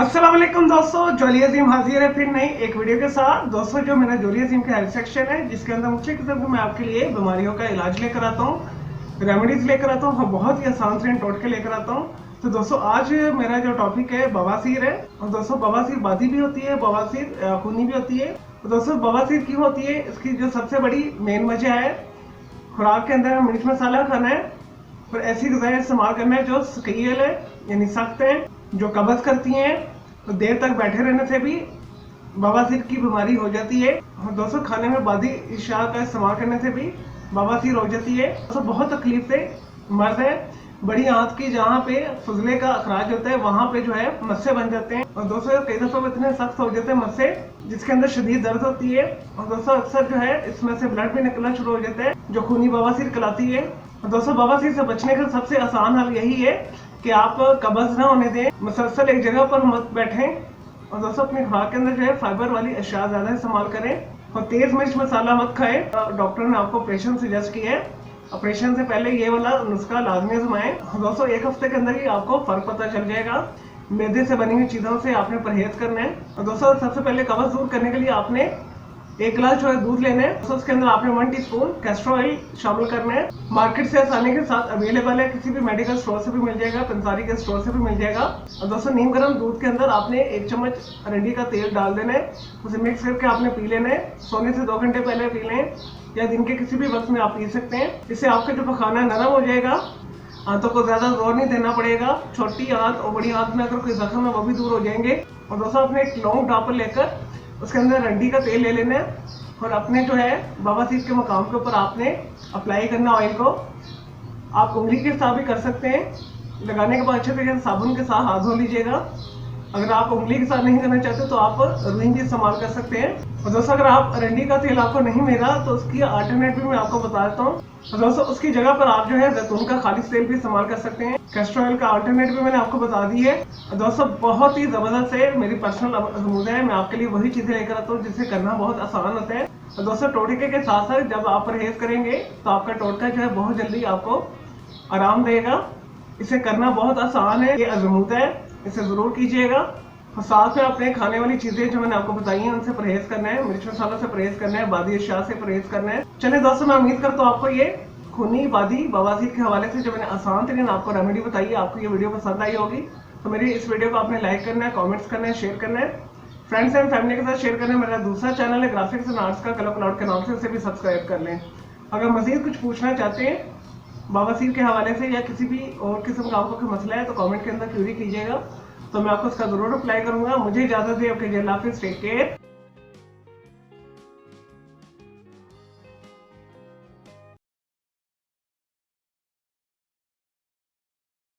अस्सलाम वालेकुम दोस्तों, जोली अजीम हाजिर है फिर नई एक वीडियो के साथ। दोस्तों, जो मेरा जोली अजीम का हेल्थ सेक्शन है जिसके अंदर मुख्य किस्म के मैं आपके लिए बीमारियों का इलाज लेकर आता हूँ, रेमेडीज लेकर आता हूँ, बहुत ही आसान से टोटके लेकर आता हूँ। तो दोस्तों, आज मेरा जो टॉपिक है बवासीर है। और दोस्तों, बवासीर बादी भी होती है, बवासीर खूनी भी होती है। तो दोस्तों, बवासीर क्यों होती है, इसकी जो सबसे बड़ी मेन वजह है, खुराक के अंदर मिर्च मसाला खाना है और ऐसी गज़ाएं इस्तेमाल करना है जो सकील है यानी सख्त है, जो कब्ज करती हैं। तो देर तक बैठे रहने से भी बवासीर की बीमारी हो जाती है। और दोस्तों, खाने में बादी अशिया का इस्तेमाल करने से भी बवासीर हो जाती है। दोस्तों, बहुत तकलीफ से मर्द है, बड़ी आंत की जहाँ पे फजले का अखराज होता है वहां पे जो है मस्से बन जाते हैं। और दोस्तों, कई दफा इतने सख्त हो जाते हैं मस्से जिसके अंदर शदीद दर्द होती है। और दोस्तों, अक्सर जो है इसमें से ब्लड भी निकलना शुरू हो जाता है जो खूनी बवासीर कहलाती है। और दोस्तों, बवासीर से बचने का सबसे आसान हल यही है कि आप कब्ज ना होने दें, मुसलसल एक जगह पर मत बैठें। और दोस्तों, अपने खुराक के अंदर जो है फाइबर वाली अशिया ज्यादा इस्तेमाल करें और तेज मिर्च मसाला मत खाएं। डॉक्टर ने आपको ऑपरेशन सजेस्ट किया है, ऑपरेशन से पहले ये वाला नुस्खा लाजमी आजमाएं। दोस्तों, एक हफ्ते के अंदर ही आपको फर्क पता चल जाएगा। मैदे से बनी हुई चीजों से आपने परहेज करना है। और दोस्तों, सबसे पहले कब्ज दूर करने के लिए आपने एक गिलास जो है दूध लेना है। तो उसके अंदर आपने 1 टीस्पून कैस्टर ऑयल शामिल करना है। मार्केट से आसानी के साथ अवेलेबल है, किसी भी मेडिकल स्टोर से भी मिल जाएगा, पंसारी के स्टोर से भी मिल जाएगा। और दोस्तों, नीम गर्म दूध के अंदर आपने 1 चम्मच अरंडी का तेल डाल देना है, उसे मिक्स करके आपने पी लेना है। सोने से 2 घंटे पहले पी लें या दिन के किसी भी वक्त में आप पी सकते हैं। इससे आपका जो पखाना नरम हो जाएगा, आंतों को ज्यादा जोर नहीं देना पड़ेगा। छोटी आंत और बड़ी आंत में अगर कोई जख्म है वो भी दूर हो जाएंगे। और दोस्तों, आपने एक लॉन्ग ड्रॉपर लेकर उसके अंदर अरंडी का तेल ले लेना है और अपने जो है बवासीर के मकाम के ऊपर आपने अप्लाई करना ऑयल को। आप उंगली के साथ भी कर सकते हैं। लगाने के बाद अच्छे तरीके से साबुन के साथ हाथ धो लीजिएगा। अगर आप उंगली के साथ नहीं करना चाहते तो आप रुई भी इस्तेमाल कर सकते हैं। और दोस्तों, अगर आप अरंडी का तेल आपको नहीं मिला तो उसकी अल्टरनेटिव मैं आपको बता देता हूँ। और दोस्तों, उसकी जगह पर आप जो है जैतून का खालिश तेल भी इस्तेमाल कर सकते हैं। कैस्टर ऑयल का अल्टरनेटिव मैंने आपको बता दी है। और दोस्तों, बहुत ही जबरदस्त है, मेरी पर्सनल अजमूद है, मैं आपके लिए वही चीजें लेकर आता हूँ जिसे करना बहुत आसान होता है। और दोस्तों, टोटके के साथ साथ जब आप परहेज करेंगे तो आपका टोटका जो है बहुत जल्दी आपको आराम देगा। इसे करना बहुत आसान है, ये अजमूद है, इसे जरूर कीजिएगा। और साथ में अपने खाने वाली चीजें जो मैंने आपको बताई हैं उनसे परहेज करना है, मिर्च मसालों से परहेज करना है, बादी अशिया से परहेज करना है। चलिए दोस्तों, मैं उम्मीद करता हूँ आपको ये खूनी बादी बवासीर के हवाले से जो मैंने आसान तरीन आपको रेमेडी बताई है, आपको ये वीडियो पसंद आई होगी। तो मेरी इस वीडियो को आपने लाइक करना है, कॉमेंट्स करना है, शेयर करना है, फ्रेंड्स एंड फैमिली के साथ शेयर करना है। मेरा दूसरा चैनल है ग्राफिक्स एंड आर्ट्स का, कलर क्लाउड के नाम से, उसे भी सब्सक्राइब कर लें। अगर मजीद कुछ पूछना चाहते हैं बवासीर के हवाले से या किसी भी और किस्म का आपको कोई मसला है तो कमेंट के अंदर क्यूरी कीजिएगा, तो मैं आपको उसका जरूर रिप्लाई करूंगा। मुझे इजाजत है, ओके, अल्लाह हाफिज़, टेक केयर।